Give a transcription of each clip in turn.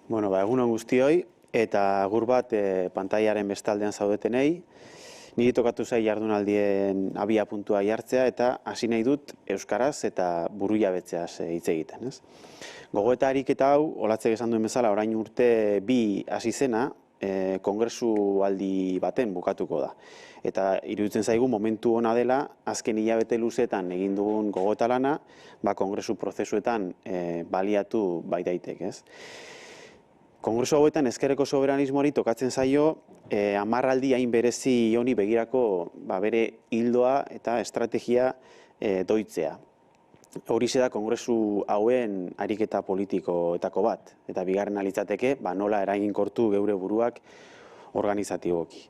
Egun on guztioi, eta agur bat pantailaren bestaldean zaudetenei. Niri tokatu zai jardunaldien abia puntua jartzea eta hasi nahi dut euskaraz eta burujabetzeaz hitz egiten. Gogoeta ariketa hau, olatzek esan duen bezala, orain urte 2 hasi zena, kongresu aldi baten bukatuko da. Eta iruditzen zaigu momentu ona dela, azken hilabete luzetan egin dugun gogoeta lana, kongresu prozesuetan baliatu baitaitek, ez? Kongresu hauetan ezkerreko soberanismoari tokatzen zaio 10 aldi hain berezi honi begirako bere hildoa eta estrategia doitzea. Horixe da kongresu hauen ariketa politikoetako bat, eta bigarrena litzateke nola eraginkortu geure buruak organizatiboki.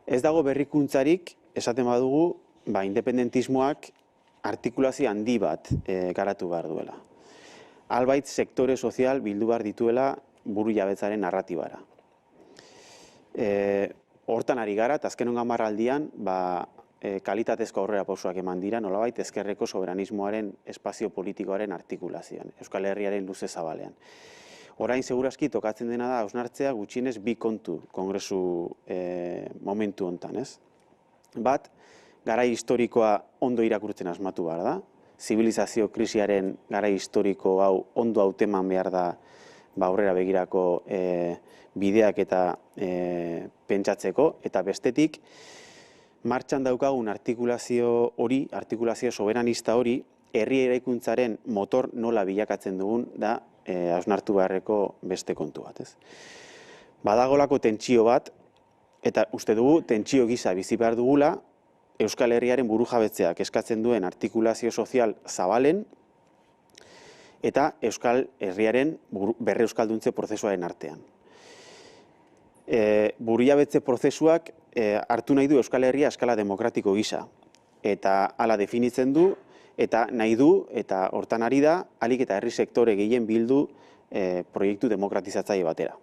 Ez dago berrikuntzarik, esaten badugu, independentismoak artikulazio handi bat garatu behar duela. Albait sektore sozial bildu behar dituela burujabetzaren narratibara. Hortan ari gara, eta azken 10 aldian, kalitatezko aurrerapausoak eman dira, nolabait ezkerreko soberanismoaren espazio politikoaren artikulazioan, Euskal Herriaren luze zabalean. Orain segurazki tokatzen dena da hausnartzea gutxienez 2 kontu kongresu momentu hontan, ez? Bat, garai historikoa ondo irakurtzen asmatu behar da, zibilizazio krisiaren garai historiko hau ondo hauteman behar da aurrera begirako bideak eta pentsatzeko, eta bestetik, martxan daukagun artikulazio hori, artikulazio soberanista hori, herri eraikuntzaren motor nola bilakatzen dugun da hausnartu beharreko beste kontu bat, ez? Badagolako tentsio bat, eta uste dugu tentsio gisa bizi behar dugula, Euskal Herriaren burujabetzeak eskatzen duen artikulazio sozial zabalen eta Euskal Herriaren berreuskalduntze prozesuaren artean. Burujabetze prozesuak hartu nahi du Euskal Herria eskala demokratiko gisa, eta hala definitzen du, eta nahi du, eta hortan ari da, ahalik eta herri sektore gehien bildu proiektu demokratizatzaile batera.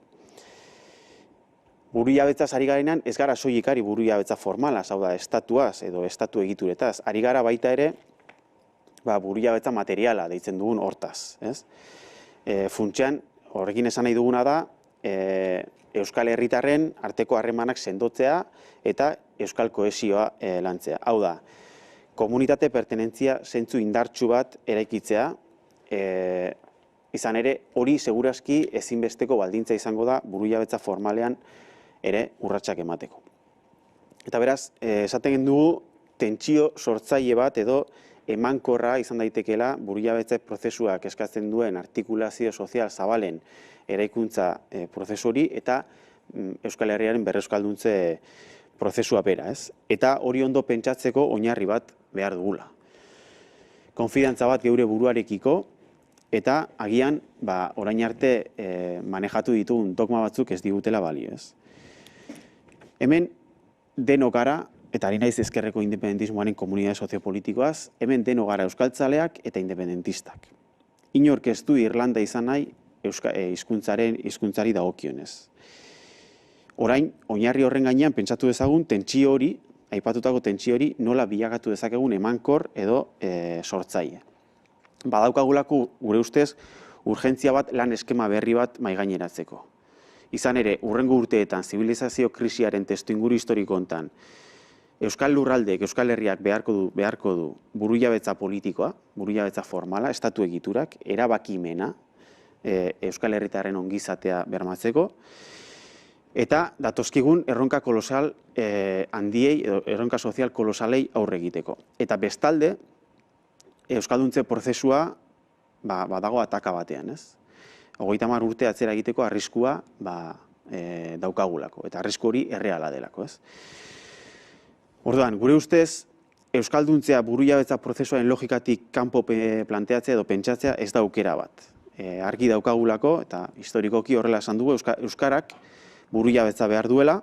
Burujabetzaz ari garenean, ez gara soilik ari burujabetza formalaz, hau da, estatuaz edo estatu egituretaz. Ari gara baita ere, burujabetza materiala deitzen dugun hortaz. Funtsean, horrekin esan nahi duguna da, Euskal Herritarren arteko harremanak sendotzea eta Euskal kohesioa lantzea. Hau da, komunitate pertenentzia zentzu indartsu bat eraikitzea, izan ere hori segurazki ezinbesteko baldintza izango da burujabetza formalean ere urratsak emateko. Eta beraz, esaten dugu tentsio sortzaile bat edo emankorra izan daitekeela burujabetze prozesuak eskatzen duen artikulazio sozial zabalen eraikuntza prozesu hori eta Euskal Herriaren berreuskalduntze prozesua bera, ez? Eta hori ondo pentsatzeko oinarri bat behar dugula. Konfidantza bat geure buruarekiko, eta agian orain arte manejatu ditugun dogma batzuk ez digutela balio, ez? Hemen denok gara, eta ari naiz ezkerreko independentismoaren komunitate soziopolitikoaz, hemen denok gara euskaltzaleak eta independentistak. Inork ez du Irlanda izan nahi hizkuntzari dagokionez. Orain, oinarri horren gainean pentsatu dezagun tentsio hori, aipatutako tentsio hori nola bilakatu dezakegun emankor edo sortzaile. Badaukagulako gure ustez urgentzia bat lan eskema berri bat mahaigaineratzeko. Izan ere, hurrengo urteetan zibilizazio krisiaren testuinguru historiko hontan Euskal lurraldeek, Euskal Herriak beharko du burujabetza politikoa, burujabetza formala, estatu egiturak, erabakimena Euskal Herritarren ongizatea bermatzeko, eta datozkigun erronka kolosal handiei, erronka sozial kolosalei aurre egiteko. Eta bestalde, Euskalduntze prozesua badago ataka batean, ez? 30 urte atzera egiteko arriskua daukagulako, eta arrisku hori erreala delako, ez? Orduan, gure ustez, Euskalduntzea burujabetza prozesuaren logikatik kanpo planteatzea edo pentsatzea ez da aukera bat. Argi daukagulako, eta historikoki horrela esan dugu, Euskarak burujabetza behar duela,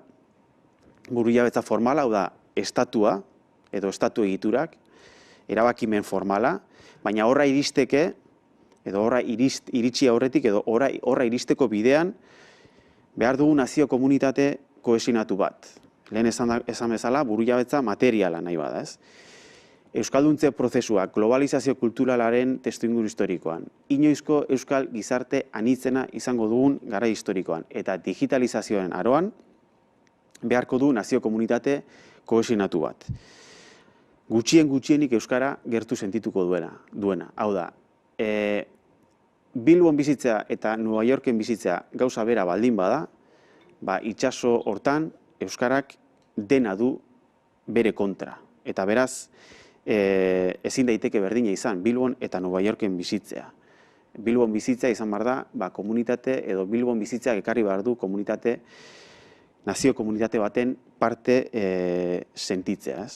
burujabetza formala, hau da, estatua edo estatu egiturak, erabakimen formala, baina horra iristeke, edo horra iritsi aurretik, edo horra iristeko bidean, behar dugu nazio komunitate kohesionatu bat. Lehen esan bezala, burujabetza materiala nahi bada, ez? Euskalduntze prozesua globalizazio kulturalaren testuinguru historikoan, inoizko euskal gizarte anitzena izango dugun garai historikoan, eta digitalizazioaren aroan beharko du nazio komunitate kohesionatu bat. Gutxienik euskara gertu sentituko duena. Hau da, Bilbon bizitzea eta Nueva Yorken bizitzea gauza bera baldin bada, itsaso hortan euskarak dena du bere kontra. Eta beraz, ezin daiteke berdina izan Bilbon eta Nueva Yorken bizitzea. Bilbon bizitzea izan behar da, komunitate edo Bilbon bizitzea ekarri behar du komunitate, nazio komunitate baten parte sentitzea.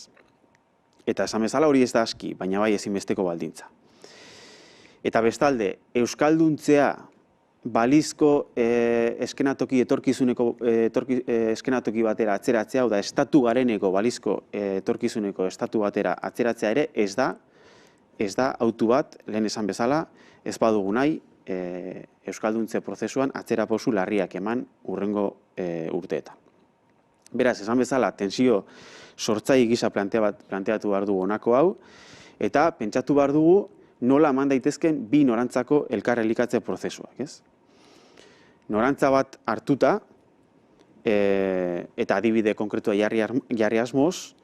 Eta esan bezala hori ez da aski, baina bai ezinbesteko baldintza. Eta bestalde, euskalduntzea balizko eskenatoki etorkizuneko eskenatoki batera atzeratzea, hau da, estatu gareneko balizko etorkizuneko estatu batera atzeratzea ere, ez da autu bat, lehen esan bezala, ez badugu nahi euskalduntze prozesuan atzerapozu larriak eman hurrengo urteetan. Beraz, esan bezala, tensio sortzaile gisa planteatu behar dugu honako hau, eta pentsatu behar dugu nola eman daitezken bi norantzako elkar elikatze prozesuak, ez? Norantza bat hartuta, eta adibide konkretua jarri asmoz,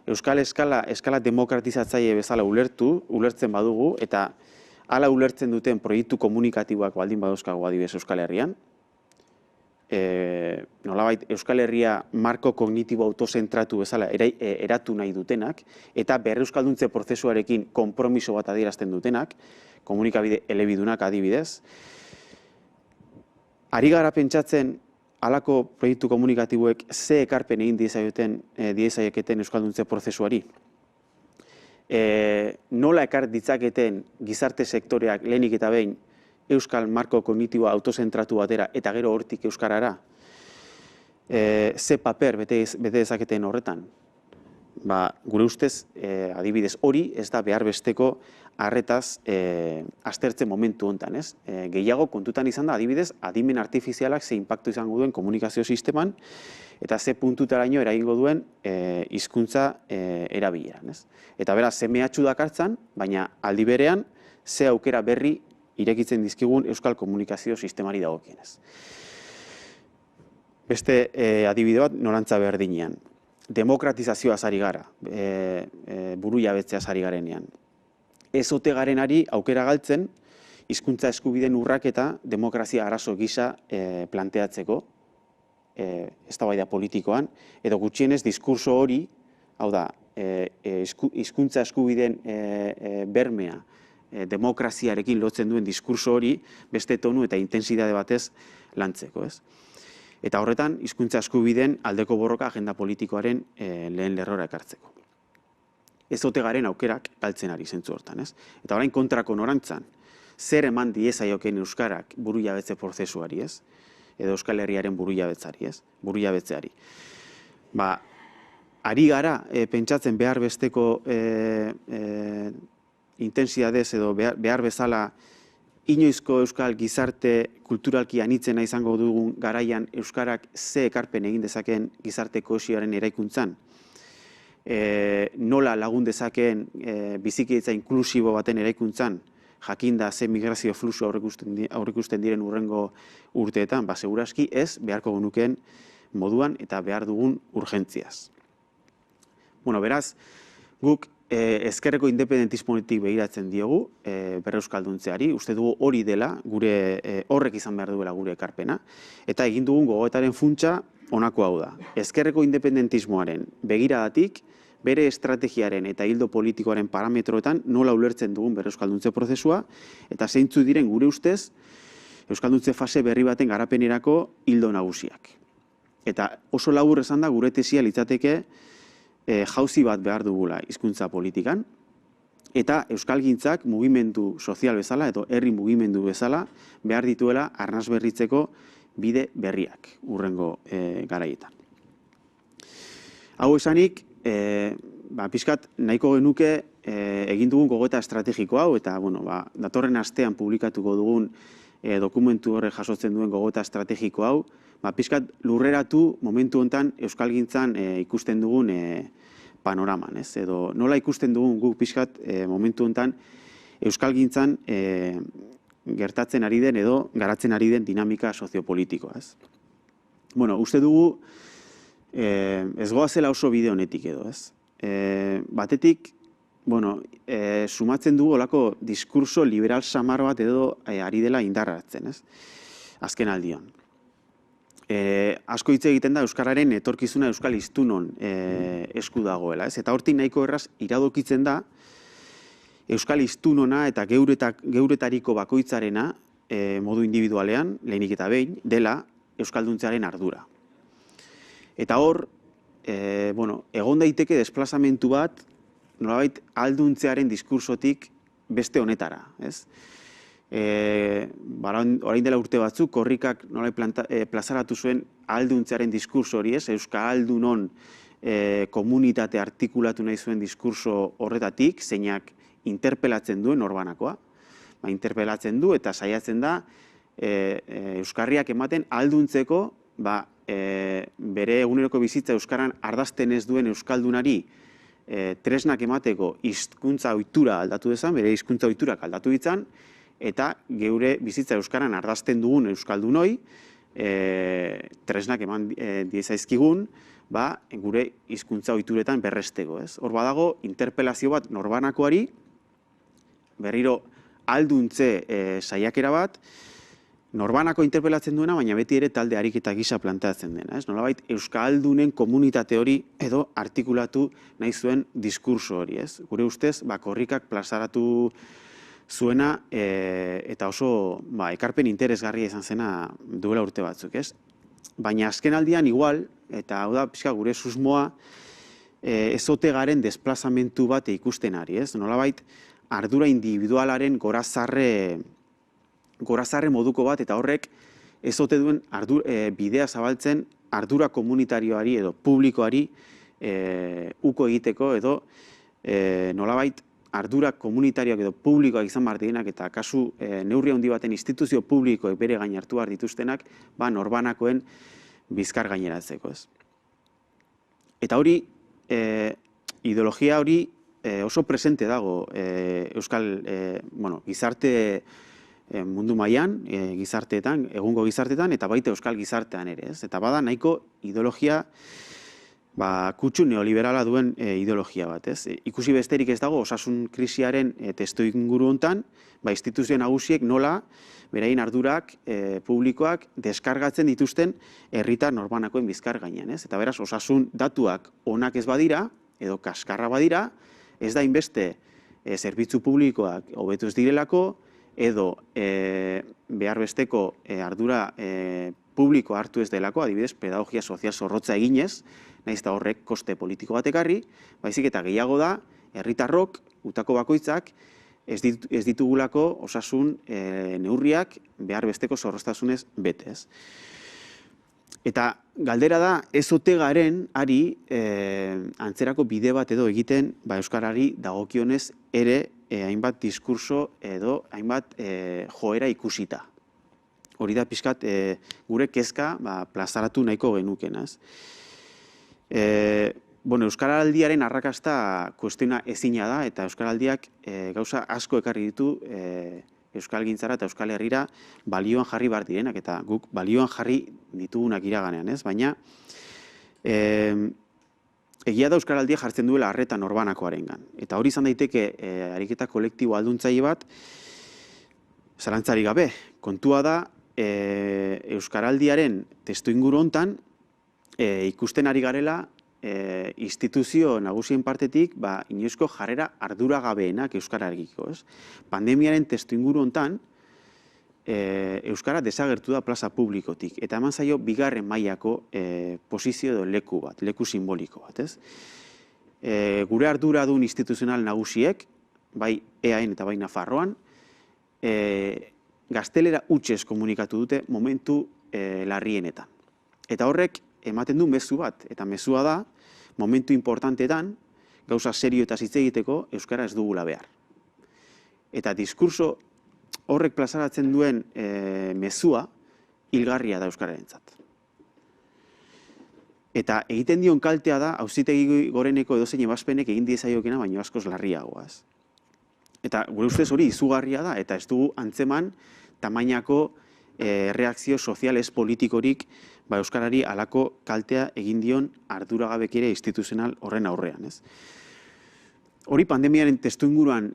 euskal eskala demokratizatzaile bezala ulertzen badugu, eta hala ulertzen duten proiektu komunikatiboak baldin badauzkagu adibidez Euskal Herrian, nolabait Euskal Herria marko kognitibo autozentratu bezala eratu nahi dutenak, eta berreuskalduntze prozesuarekin konpromiso bat adierazten dutenak, komunikabide elebidunak adibidez, ari gara pentsatzen halako proiektu komunikatiboek ze ekarpen egin diezaieketen euskalduntze prozesuari. Nola ekar ditzaketen gizarte sektoreak lehenik eta behin euskal marko kognitiboa autozentratu batera eta gero hortik euskarara, ze paper bete dezaketen horretan. Gure ustez, adibidez hori ez da behar besteko arretaz aztertzen momentu honetan, ez? Gehiago kontutan izan da, adibidez, adimen artifizialak ze inpaktu izango duen komunikazio sisteman eta ze puntutaraino eragingo duen hizkuntza erabileran, ez? Eta beraz, ze mehatxu dakartzan, baina aldi berean, ze aukera berri irekitzen dizkigun euskal komunikazio sistemari dagokienez. Beste adibide bat norantza berdinean. Demokratizazioaz ari gara, burujabetzeaz ari garenean. Ez ote garenari aukera galtzen, hizkuntza eskubideen urraketa demokrazia arazo gisa planteatzeko, eztabaida politikoan, edo gutxienez diskurso hori, hau da, hizkuntza eskubideen bermea, demokraziarekin lotzen duen diskurso hori beste tonu eta intentsitate batez lantzeko, ez? Eta horretan, hizkuntza eskubideen aldeko borroka agenda politikoaren lehen lerrora ekartzeko. Ez ote garen aukerak galtzen ari zentzu hortan, ez? Eta orain kontrako norantzan, zer eman diezaioken euskarak burujabetze prozesuari, ez? Edo Euskal Herriaren burujabetzeari, ez? Burujabetzeari. Ari gara pentsatzen behar besteko intensidadez edo behar bezala inoizko euskal gizarte kulturalki anitzena izango dugun garaian euskarak ze ekarpen egin dezakeen gizarte kohesioaren eraikuntzan, nola lagun dezakeen bizikidetza inklusibo baten eraikuntzan, jakinda ze migrazio fluxu aurrikusten diren hurrengo urteetan, seguraski ez beharko genukeen moduan eta behar dugun urgentziaz. Beraz, guk ezkerreko independentismotik begiratzen diogu berreuskalduntzeari, uste dugu hori dela, horrek izan behar duela gure ekarpena, eta egin dugun gogoetaren funtsa honako hau da. Ezkerreko independentismoaren begiradatik, bere estrategiaren eta hildo politikoaren parametroetan nola ulertzen dugun berreuskalduntze prozesua, eta zeintzu diren gure ustez, euskalduntze fase berri baten garapenerako hildo nagusiak. Eta oso labur esan da gure tesia litzateke jauzi bat behar dugula hizkuntza politikan, eta euskalgintzak mugimendu sozial bezala, edo herri mugimendu bezala, behar dituela arnaz berritzeko bide berriak hurrengo garaietan. Hau esanik, pixkat nahiko genuke egin dugun gogoeta estrategiko hau, eta datorren astean publikatuko dugun dokumentu horrek jasotzen duen gogoeta estrategiko hau, pixkat lurreratu momentu honetan euskalgintzan ikusten dugun panoraman, ez? Edo nola ikusten dugun guk pixkat momentu honetan euskalgintzan gertatzen ari den edo garatzen ari den dinamika soziopolitikoa, ez? Bueno, uste dugu ez goazela oso bide honetik edo, ez? Batetik, bueno, sumatzen dugu olako diskurso liberal samar bat edo ari dela indarratzen, ez? Azken aldian. Asko hitz egiten da euskararen etorkizuna euskal hiztunon esku dagoela, ez? Eta hortik nahiko erraz iradokitzen da euskal hiztunona eta geuretariko bakoitzarena modu individualean, lehenik eta behin, dela euskalduntzearen ardura. Eta hor, bueno, egon daiteke desplazamentu bat, nolabait alduntzearen diskursotik beste honetara, ez? Orain dela urte batzuk, Korrikak plazaratu zuen alduntzearen diskurso hori, ez? Euskaldunon komunitate artikulatu nahi zuen diskurso horretatik, zeinak interpelatzen duen norbanakoa. Interpelatzen du eta saiatzen da euskarriak ematen alduntzeko bere eguneroko bizitza euskaran ardazten ez duen euskaldunari tresnak emateko hizkuntza ohitura aldatu dezan, bere hizkuntza ohiturak aldatu ditzan, eta geure bizitza euskaran ardazten dugun euskaldunoi tresnak eman diezaizkigun, gure hizkuntza ohituretan berresteko, ez? Hor badago interpelazio bat norbanakoari, berriro alduntze saiakera bat, norbanako interpelatzen duena, baina beti ere talde ariketa gisa planteatzen dena, ez? Nolabait euskaldunen komunitate hori edo artikulatu nahi zuen diskurso hori, ez? Gure ustez, Korrikak plazaratu zuena eta oso ekarpen interesgarria izan zena duela urte batzuk, ez? Baina azken aldian igual, eta hau da pixka gure susmoa, ez ote garen desplazamentu bat ikusten ari, ez? Nolabait ardura individualaren gorazarre moduko bat, eta horrek ez ote duen bidea zabaltzen ardura komunitarioari edo publikoari uko egiteko edo nolabait ardura komunitarioak edo publikoak izan behar direnak eta kasu neurri handi baten instituzio publikoek bere gain hartu behar dituztenak norbanakoen bizkar gaineratzeko, ez? Eta hori, ideologia hori oso presente dago euskal gizarte mundu mailan, gizarteetan, egungo gizarteetan, eta baita euskal gizartean ere, ez? Eta bada nahiko ideologia kutsu neoliberala duen ideologia bat, ez? Ikusi besterik ez dago osasun krisiaren testuinguru hontan, instituzio nagusiek nola beraien ardurak publikoak deskargatzen dituzten herritar norbanakoen bizkar gainean, ez? Eta beraz, osasun datuak onak ez badira, edo kaskarra badira, ez da inbeste zerbitzu publikoak hobetu ez direlako, edo behar besteko ardura publiko hartu ez delako, adibidez, pedagogia sozial zorrotza eginez, nahiz eta horrek koste politiko bat ekarri, baizik eta gehiago da, herritarrok, utako bakoitzak, ez ditugulako osasun neurriak behar besteko zorroztasunez betez. Eta galdera da, ez ote garen ari antzerako bide bat edo egiten euskarari dagokionez ere hainbat diskurso edo hainbat joera ikusita. Hori da pixkat gure kezka plazaratu nahiko genukena. Euskaraldiaren arrakasta kuestiona ezina da eta euskaraldiak gauza asko ekarri ditu euskalgintzara eta euskal herrira balioan jarri behar direnak eta guk balioan jarri ditugunak iraganean, ez? Baina egia da euskaraldia jartzen duela arreta norbanakoarengan. Eta hori izan daiteke ariketa kolektibo alduntzaile bat, zalantzarik gabe. Kontua da euskaraldiaren testuinguru hontan ikusten ari garela instituzio nagusien partetik inoizko jarrera arduragabeenak euskararekiko, ez? Pandemiaren testuinguru hontan euskara desagertu da plaza publikotik eta eman zaio bigarren mailako posizio edo leku bat, leku simboliko bat, ez? Gure arduradun instituzional nagusiek, bai EAN eta bai Nafarroan, gaztelera hutsez komunikatu dute momentu larrienetan. Eta horrek ematen du mezu bat, eta mezua da, momentu importantetan, gauza serio eta hitz egiteko, euskara ez dugula behar. Eta diskurso horrek plazaratzen duen mezua hilgarria da euskararentzat. Eta egiten dion kaltea da, Auzitegi Goreneko edozein ebazpenek egin diezaiokena, baino askoz larriagoa. Eta gure ustez hori izugarria da, eta ez dugu antzeman tamainako reakzio sozial ez politikorik Euskarari halako kaltea egin dion arduragabekire instituzional horren aurrean. Hori pandemiaren testuinguruan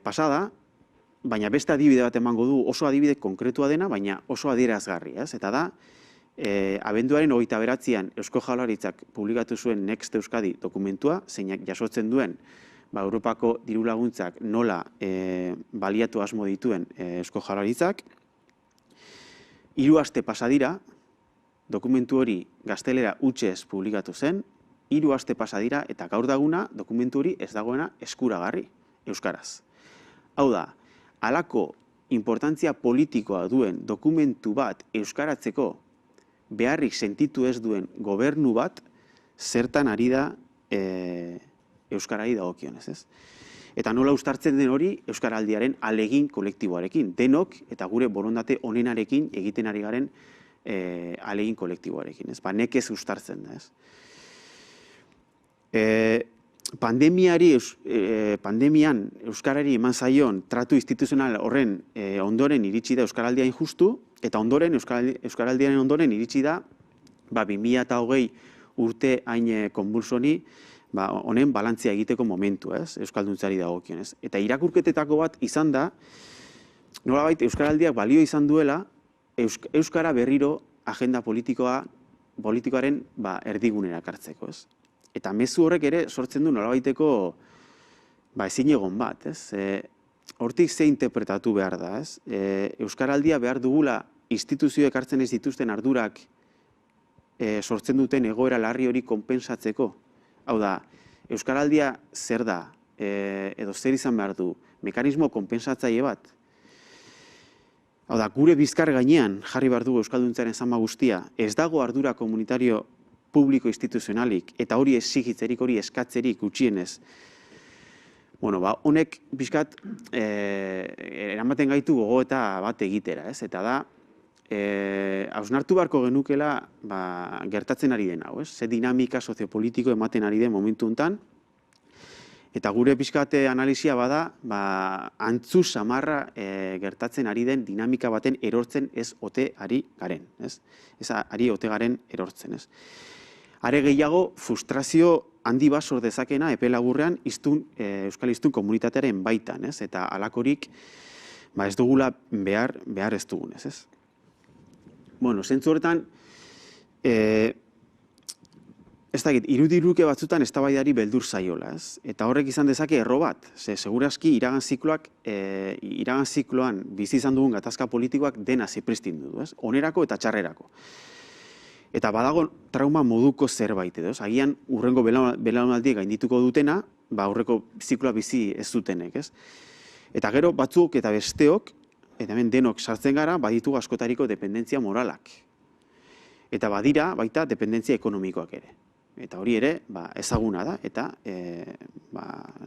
pasada, baina beste adibide bat emango du, oso adibide konkretua dena, baina oso adierazgarri. Eta da, abenduaren 29an Eusko Jaurlaritzak publikatu zuen Next Euskadi dokumentua, zeinak jasotzen duen Europako dirulaguntzak nola baliatu asmo dituen Eusko Jaurlaritzak. 3 aste pasa dira, dokumentu hori gaztelera hutsez publikatu zen, 3 aste pasa dira eta gaur daguna dokumentu hori ez dagoena eskuragarri euskaraz. Hau da, halako importantzia politikoa duen dokumentu bat euskaratzeko beharrik sentitu ez duen gobernu bat zertan ari da euskarari dagokionez, ez? Eta nola uztartzen den hori euskaraldiaren alegin kolektiboarekin, denok eta gure borondate onenarekin egiten ari garen alegin kolektiboarekin, ez? Nekez uztartzen da, ez? Pandemian euskarari eman zaion tratu instituzional horren ondoren iritsi da euskaraldia injustu, eta ondoren euskaraldiaren ondoren iritsi da 2020 urte hain konbulsoni honen balantzia egiteko momentu, euskalduntzari dagokionez. Eta irakurketetako bat izan da, nolabait euskaraldiak balio izan duela euskara berriro agenda politikoaren erdigunera kartzeko, ez? Eta mezu horrek ere sortzen du nolabaiteko ezin egon bat, ez? Hortik ze interpretatu behar da, ez? Euskaraldia behar dugula instituzioek hartzen ez dituzten ardurak sortzen duten egoera larri hori konpensatzeko. Hau da, euskaraldia zer da, edo zer izan behar du, mekanismo konpensatzaile bat. Hau da, gure bizkar gainean jarri behar dugu euskalduntzaren zama guztia, ez dago ardura komunitario publiko instituzionalik, eta hori esigitzerik, hori eskatzerik gutxienez. Honek bizkat eramaten gaitu gogoeta bat egitera, ez? Eta da, hausnartu beharko genukela gertatzen ari den hau, ez? Ze dinamika soziopolitiko ematen ari den momentu honetan, eta gure pixkate analisia bada, antzu samarra gertatzen ari den dinamika baten erortzen ez ote ari garen, ez? Ez ari ote garen erortzen, ez? Are gehiago, frustrazio handi bat sor dezakena epe laburrean euskal hiztun komunitatearen baitan, ez? Eta halakorik ez dugula behar ez dugunez, ez? Zentzu horretan, ez dakit, irudiruke batzutan eztabaidari beldur zaiola, ez? Eta horrek izan dezake erro bat, segurazki iragan zikloan bizi izan dugun gatazka politikoak dena zipristin du, ez? Onerako eta txarrerako. Eta badago trauma moduko zerbait edo, agian urrengo belaunaldiek gaindituko dutena, aurreko zikloa bizi ez dutenek, ez? Eta gero batzuk eta besteok, eta hemen denok sartzen gara, baditugu askotariko dependentzia moralak. Eta badira baita dependentzia ekonomikoak ere. Eta hori ere ezaguna da, eta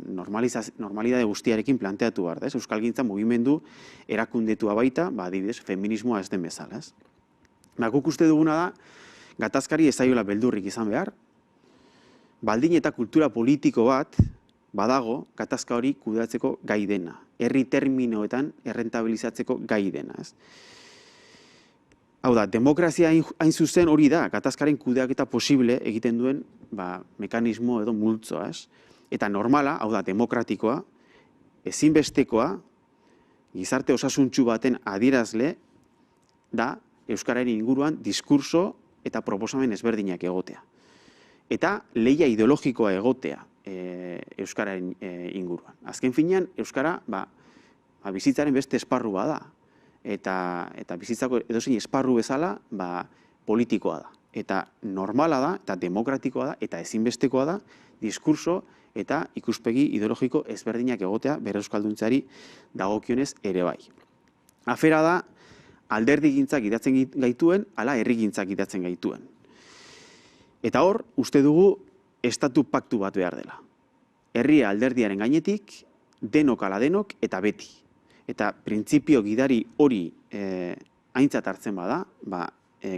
normalidade guztiarekin planteatu behar da, ez? Euskalgintza mugimendu erakundetua baita, adibidez, feminismoa ez den bezala, ez? Guk uste duguna da, gatazkari ez zaiola beldurrik izan behar, baldin eta kultura politiko bat badago gatazka hori kudeatzeko gai dena, herri terminoetan errentabilizatzeko gai dena, ez? Hau da, demokrazia hain zuzen hori da, gatazkaren kudeaketa posible egiten duen mekanismo edo multzoa, ez? Eta normala, hau da, demokratikoa, ezinbestekoa, gizarte osasuntsu baten adierazle da euskararen inguruan diskurso eta proposamen ezberdinak egotea. Eta lehia ideologikoa egotea euskararen inguruan. Azken finean, euskara bizitzaren beste esparru bada. Eta bizitzako edozein esparru bezala politikoa da. Eta normala da, eta demokratikoa da, eta ezinbestekoa da, diskurso eta ikuspegi ideologiko ezberdinak egotea bere euskalduntzeari dagokionez ere bai. Afera da, alderdigintzak gidatzen gaituen, ala herrigintzak gidatzen gaituen. Eta hor, uste dugu, estatu paktu bat behar dela. Herria alderdiaren gainetik, denok ala denok eta beti. Eta printzipio gidari hori aintzat hartzen bada,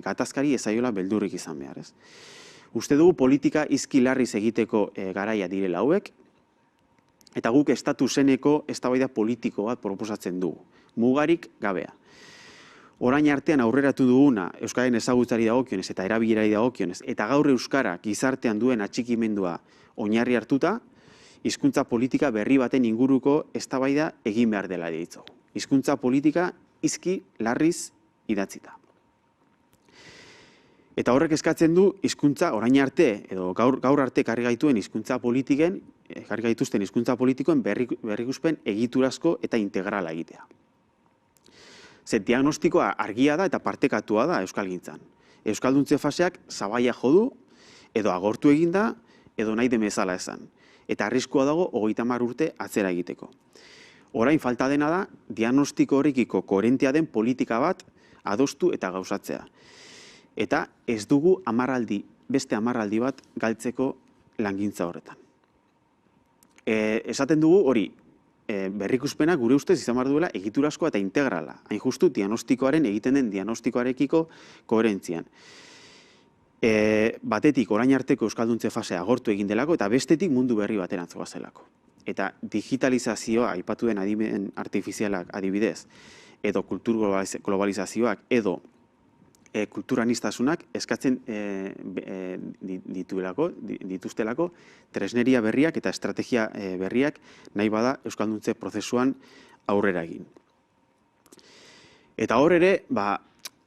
gatazkari ez zaiola beldurrik izan behar, ez? Uste dugu politika izki larriz egiteko garaia direla hauek, eta guk estatu zeneko eztabaida politiko bat proposatzen dugu, mugarik gabea. Orain artean aurreratu duguna euskararen ezagutzari dagokionez eta erabilerari dagokionez, eta gaur euskara gizartean duen atxikimendua oinarri hartuta, hizkuntza politika berri baten inguruko eztabaida egin behar dela deitzo. Hizkuntza politika izki larriz idatzita. Eta horrek eskatzen du hizkuntza orain arte edo gaur arte ekarri gaituzten hizkuntza politikoen berrikuspen egiturazko eta integrala egitea. Ze diagnostikoa argia da eta partekatua da euskalgintzan. Euskalduntze faseak sabaia jo du, edo agortu egin da, edo nahi den bezala esan. Eta arriskua dago 30 urte atzera egiteko. Orain falta dena da, diagnostiko horrekiko koherentea den politika bat adostu eta gauzatzea. Eta ez dugu beste 10 aldi bat galtzeko langintza horretan. Esaten dugu hori, berrikuspena gure ustez izan behar duela egiturazkoa eta integrala. Hain justu diagnostikoaren egiten den diagnostikoarekiko koherentzian. Batetik orain arteko euskalduntze fasea agortu egin delako eta bestetik mundu berri baterantz goazelako. Eta digitalizazioa, aipatu den adimen artifizialak adibidez, edo kultur globalizazioak, edo kulturanistasunak eskatzen dituztelako tresneria berriak eta estrategia berriak nahi bada euskalduntze prozesuan aurrera egin. Eta hor ere,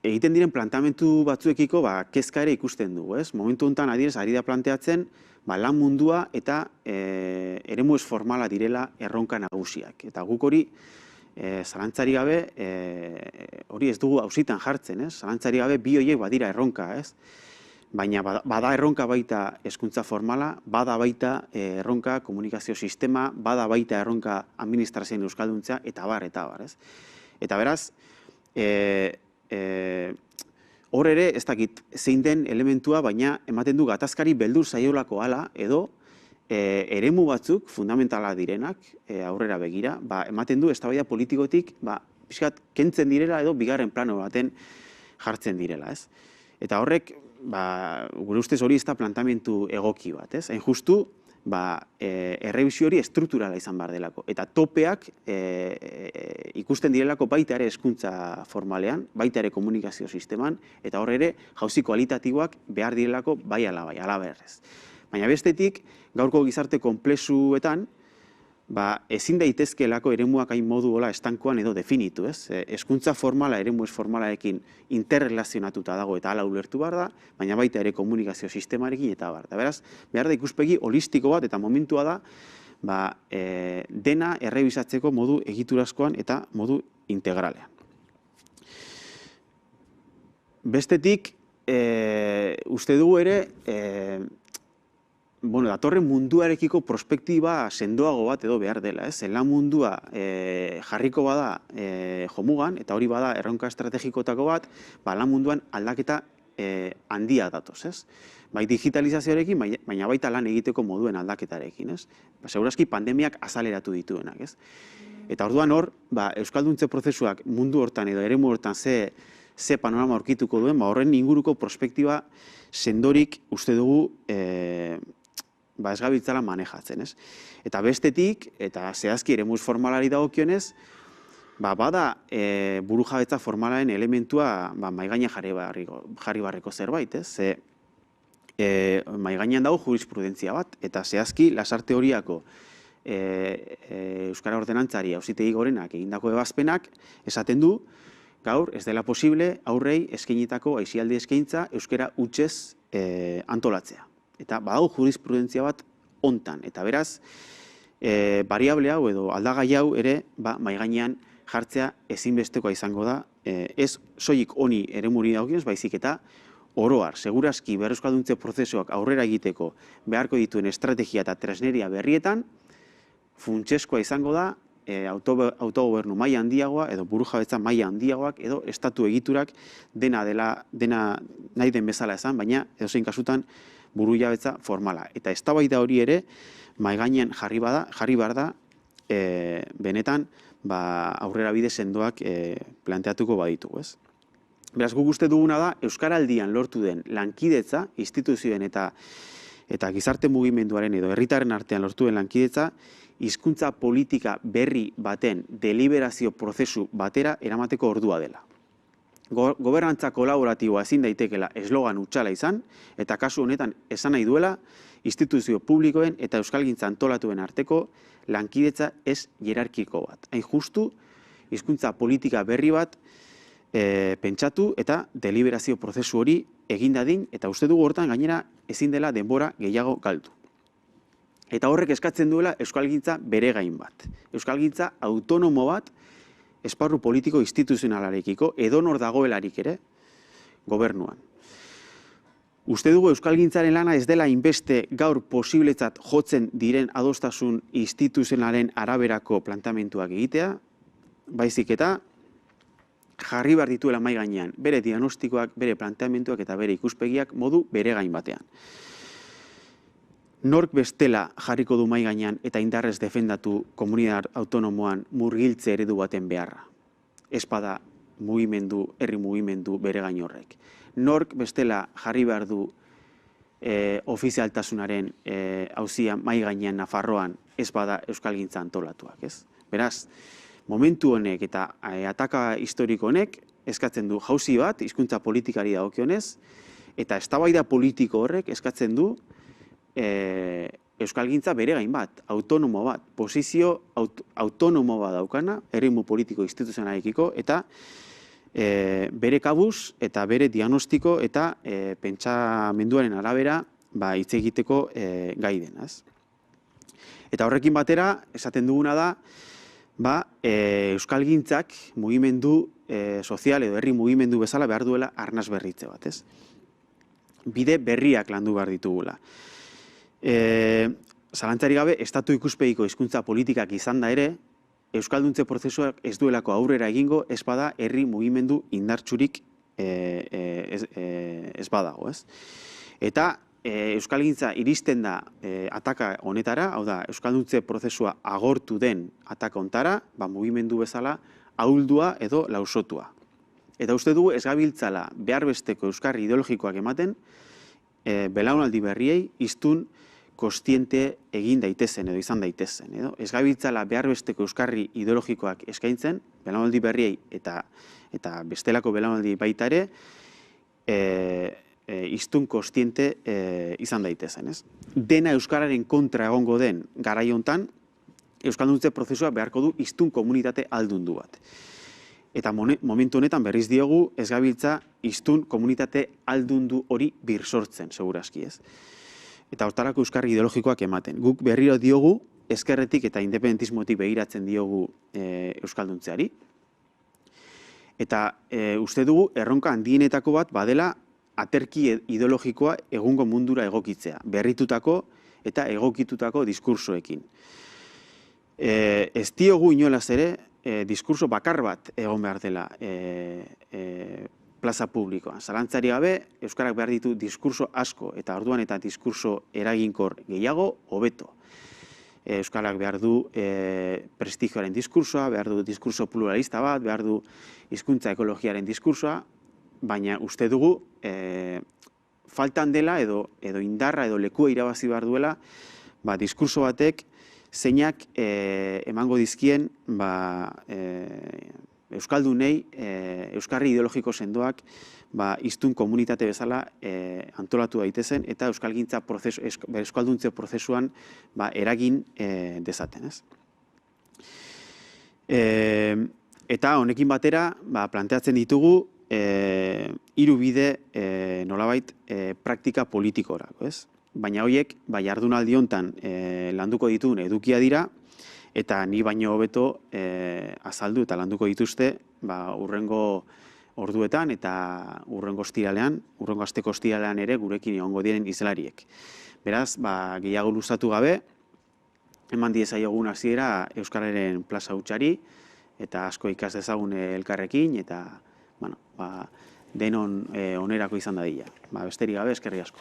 egiten diren plantamentu batzuekiko kezka ere ikusten dugu, ez? Momentu honetan adibidez ari da planteatzen lan mundua eta eremu ez formala direla erronka nagusiak. Eta guk hori zalantzari gabe, hori ez dugu auzitan jartzen, ez? Zalantzari gabe bi horiek badira erronka, ez? Baina bada erronka baita hezkuntza formala, bada baita erronka komunikazio sistema, bada baita erronka administrazioen euskalduntza, eta bar, ez? Eta beraz, hor ere, ez dakit zein den elementua, baina ematen du gatazkari beldur zaiolako hala, edo eremu batzuk, fundamentala direnak, aurrera begira, ematen du eztabaida politikotik, pixkat kentzen direla edo bigarren plano baten jartzen direla, ez? Eta horrek, gure ustez hori ez da plantamentu egoki bat, ez? Hain justu, errebisio hori estrukturala izan behar delako. Eta topeak ikusten direlako baita ere hezkuntza formalean, baita ere komunikazio sisteman, eta hor ere jauzi kualitatiboak behar direlako bai ala berrez. Baina bestetik, gaurko gizarte konplexuetan, ezin daitezkeelako eremuak hain modu hola estankoan edo definitu, ez? Hezkuntza formala eremu ez formalarekin interrelazionatuta dago eta hala ulertu behar da, baina baita ere komunikazio sistemarekin eta bar. Beraz, behar da ikuspegi holistiko bat eta momentua da, dena errebisatzeko modu egiturazkoan eta modu integralean. Bestetik, uste dugu ere, datorren munduarekiko prospektiba sendoago bat edo behar dela, ez? Lan mundua jarriko bada jomugan, eta hori bada erronka estrategikotako bat, lan munduan aldaketa handia datoz, ez? Bai digitalizazioarekin, baina baita lan egiteko moduen aldaketarekin, ez? Segurazki pandemiak azaleratu dituenak, ez? Eta orduan hor, euskalduntze prozesuak mundu hortan edo eremu hortan ze panorama aurkituko duen, horren inguruko prospektiba sendorik uste dugu ez gabiltzala manejatzen, ez? Eta bestetik, eta zehazki eremu formalari dagokionez, bada burujabetza formalaren elementua maigainean jarri barreko zerbait, ez? Maigainean dago jurisprudentzia bat, eta zehazki lasarte horiako Euskara Ordenantzari Auzitegi Gorenak egindako ebazpenak esaten du, gaur ez dela posible aurrei eskainitako aisialdi eskaintza euskara hutsez antolatzea. Eta badago jurisprudentzia bat hontan, eta beraz, variable hau edo aldagai hau ere maigainean jartzea ezinbestekoa izango da, ez soilik honi eremuri dagokionez, baizik eta oroar, segurazki berreuskalduntze prozesuak aurrera egiteko beharko dituen estrategia eta tresneria berrietan, funtsezkoa izango da autogobernu maila handiagoa edo burujabetza maila handiagoak edo estatu egiturak dena nahi den bezala esan, baina edozein kasutan burujabetza formala. Eta eztabaida hori ere mahai gainean jarri behar da benetan aurrera bide sendoak planteatuko baditu, ez? Beraz, guk uste duguna da, Euskaraldian lortu den lankidetza, instituzioen eta gizarte mugimenduaren edo herritarren artean lortu den lankidetza, hizkuntza politika berri baten deliberazio prozesu batera eramateko ordua dela. Gobernantza kolaboratiboa ezin daitekela eslogan hutsala izan, eta kasu honetan esan nahi duela, instituzio publikoen eta euskalgintza antolatuen arteko lankidetza ez hierarkiko bat. Hain justu, hizkuntza politika berri bat pentsatu eta deliberazio prozesu hori egin dadin, eta uste dugu hortan gainera ezin dela denbora gehiago galdu. Eta horrek eskatzen duela euskalgintza bere gain bat. Euskalgintza autonomo bat, esparru politiko instituzionalarekiko, edonor dagoelarik ere, gobernuan. Uste dugu euskalgintzaren lana ez dela inbeste gaur posibletzat jotzen diren adostasun instituzionalen araberako planteamenduak egitea, baizik eta jarri behar dituela mai gainean, bere diagnostikoak, bere planteamenduak eta bere ikuspegiak modu bere gain batean. Nork bestela jarriko du mai gainean eta indarrez defendatu komunitate autonomoan murgiltze eredu baten beharra. Ez bada herri mugimendu bere gain horrek. Nork bestela jarri behar du ofizialtasunaren auzia mai gainean Nafarroan ez bada euskalgintza antolatuak, ez? Beraz, momentu honek eta ataka historiko honek eskatzen du jauzi bat hizkuntza politikari dagokionez, eta eztabaida politiko horrek eskatzen du euskalgintza bere gain bat, autonomo bat, posizio autonomo bat daukana, eremu politiko instituzionalekiko, eta bere kabuz eta bere diagnostiko eta pentsamenduaren arabera hitz egiteko gai denaz. Eta horrekin batera, esaten duguna da, euskalgintzak mugimendu sozial edo herri mugimendu bezala behar duela arnas berritze bat, ez? Bide berriak landu behar ditugula. Zalantzari gabe, estatu ikuspegiko hizkuntza politikak izan da ere, euskalduntze prozesuak ez duelako aurrera egingo, ez bada herri mugimendu indartsurik ez badago, ez? Eta euskalgintza iristen da ataka honetara, hau da, euskalduntze prozesua agortu den ataka hontara, mugimendu bezala ahuldua edo lausotua. Eta uste dugu ez gabiltzala behar besteko euskarri ideologikoak ematen, belaunaldi berriei hiztun kostiente egin daitezen edo izan daitezen. Ez gabiltzala behar besteko euskarri ideologikoak eskaintzen, belaunaldi berriei eta bestelako belaunaldi baita ere, hiztun kostiente izan daitezen. Dena euskararen kontra egongo den garai hontan, euskalduntze prozesua beharko du hiztun komunitate aldundu bat. Eta momentu honetan berriz diogu ez gabiltza hiztun komunitate aldundu hori birsortzen, segurazki ez. Eta hortarako euskarri ideologikoak ematen. Guk berriro diogu ezkerretik eta independentismotik begiratzen diogu euskalduntzeari. Eta uste dugu erronka handienetako bat badela aterki ideologikoa egungo mundura egokitzea, berritutako eta egokitutako diskursoekin. Ez diogu inolaz ere, diskurso bakar bat egon behar dela plaza publikoan. Zalantzari gabe, euskarak behar ditu diskurso asko eta orduan eta diskurso eraginkor gehiago, hobeto. Euskarak behar du prestigioaren diskursoa, behar du diskurso pluralista bat, behar du hizkuntza ekologiaren diskursoa, baina uste dugu faltan dela edo indarra edo lekua irabazi behar duela diskurso batek zeinak emango dizkien euskaldunei euskarri ideologiko sendoak hiztun komunitate bezala antolatu daitezen eta euskalduntze prozesuan eragin dezaten. Eta honekin batera planteatzen ditugu hiru bide nolabait praktika politikorako, ez? Baina horiek, jardunaldi hontan landuko dituen edukia dira, eta ni baino hobeto azaldu eta landuko dituzte hurrengo orduetan eta hurrengo asteko ostiralean ere gurekin egongo diren hizlariek. Beraz, gehiago luzatu gabe, eman diezaiogun hasiera euskararen plaza hutsari, eta asko ikas dezagun elkarrekin, eta denon onerako izan dadila. Besterik gabe, eskerrik asko.